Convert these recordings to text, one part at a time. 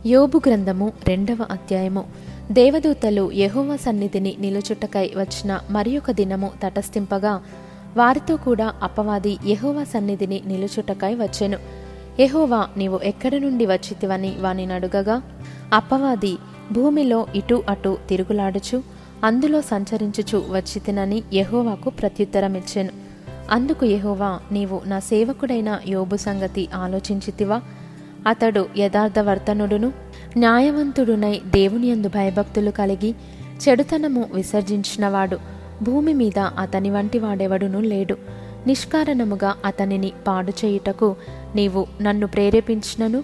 యోబు గ్రంథము 2వ అధ్యాయము. దేవదూతలు యెహోవా సన్నిధిని నిలుచుటకై వచ్చిన మరియొక దినము తటస్థింపగా వారితో కూడా అపవాది యెహోవా సన్నిధిని నిలుచుటకై వచ్చెను. యెహోవా, నీవు ఎక్కడి నుండి వచ్చితివని వానినడుగగా, అపవాది, భూమిలో ఇటు అటు తిరుగులాడుచు అందులో సంచరించుచు వచ్చితినని యెహోవాకు ప్రత్యుత్తరమిచ్చెను. అందుకు యెహోవా, నీవు నా సేవకుడైన యోబు సంగతి ఆలోచించితివా? అతడు యథార్థవర్తనుడును న్యాయవంతుడునై దేవునియందు భయభక్తులు కలిగి చెడుతనము విసర్జించినవాడు. భూమి మీద అతని వంటి వాడెవడునూ లేడు. నిష్కారణముగా అతనిని పాడు చేయుటకు నీవు నన్ను ప్రేరేపించినను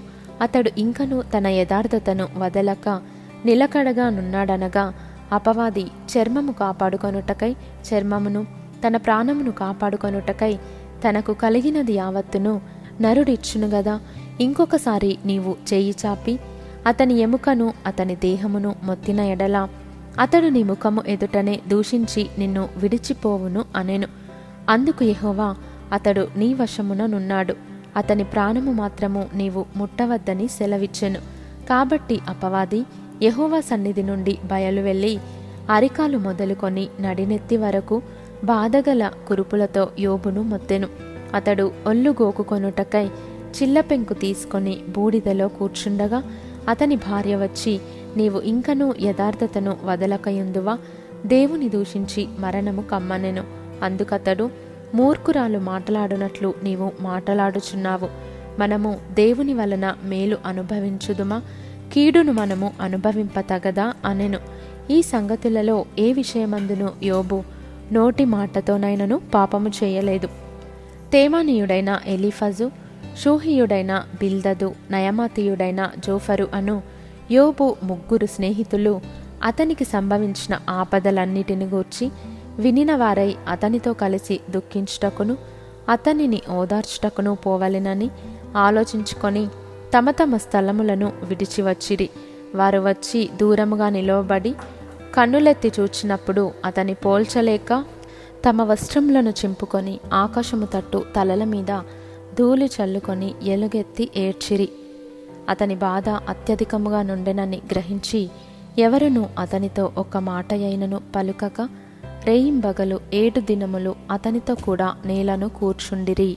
అతడు ఇంకనూ తన యథార్థతను వదలక నిలకడగా నున్నాడనగా, అపవాది చర్మము కాపాడుకొనుటకై చర్మమును, తన ప్రాణమును కాపాడుకొనుటకై తనకు కలిగినది యావత్తును నరుడిచ్చును గదా. ఇంకొకసారి నీవు చేయి చాపి అతని ఎముకను అతని దేహమును మొత్తిన ఎడల అతడు నీ ముఖము ఎదుటనే దూషించి నిన్ను విడిచిపోవును అనెను. అందుకు యెహోవా, అతడు నీ వశమున నున్నాడు, అతని ప్రాణము మాత్రము నీవు ముట్టవద్దని సెలవిచ్చెను. కాబట్టి అపవాది యెహోవా సన్నిధి నుండి బయలు వెళ్ళి అరికాలు మొదలుకొని నడినెత్తి వరకు బాధగల కురుపులతో యోబును మొత్తెను. అతడు ఒళ్ళు గోకుకొనుటకై చిల్లపెంకు తీసుకొని బూడిదలో కూర్చుండగా అతని భార్య వచ్చి, నీవు ఇంకనూ యథార్థతను వదలకయుందువా? దేవుని దూషించి మరణము కమ్మనెను. అందుకతడు, మూర్ఖురాలు మాటలాడునట్లు నీవు మాటలాడుచున్నావు. మనము దేవుని వలన మేలు అనుభవించుదుమా? కీడును మనము అనుభవింపతగదా అనెను. ఈ సంగతులలో ఏ విషయమందును యోబు నోటి మాటతోనైనను పాపము చేయలేదు. తేమానీయుడైన ఎలీఫజు, షూహీయుడైన బిల్దదు, నయమాతీయుడైన జోఫరు అను యోబు ముగ్గురు స్నేహితులు అతనికి సంభవించిన ఆపదలన్నిటిని గూర్చి వినిన వారై అతనితో కలిసి దుఃఖించుటకును అతనిని ఓదార్చుటకును పోవలెనని ఆలోచించుకొని తమ తమ స్థలములను విడిచివచ్చిరి. వారు వచ్చి దూరముగా నిలవబడి కన్నులెత్తి చూచినప్పుడు అతని పోల్చలేక తమ వస్త్రములను చింపుకొని ఆకాశము తట్టు తలల మీద ధూళి చల్లుకొని ఎలుగెత్తి ఏడ్చిరి. అతని బాధ అత్యధికముగా నుండెనని గ్రహించి ఎవరునూ అతనితో ఒక్క మాట అయినను పలుకక రేయింబగలు 7 దినములు అతనితో కూడా నేలను కూర్చుండిరి.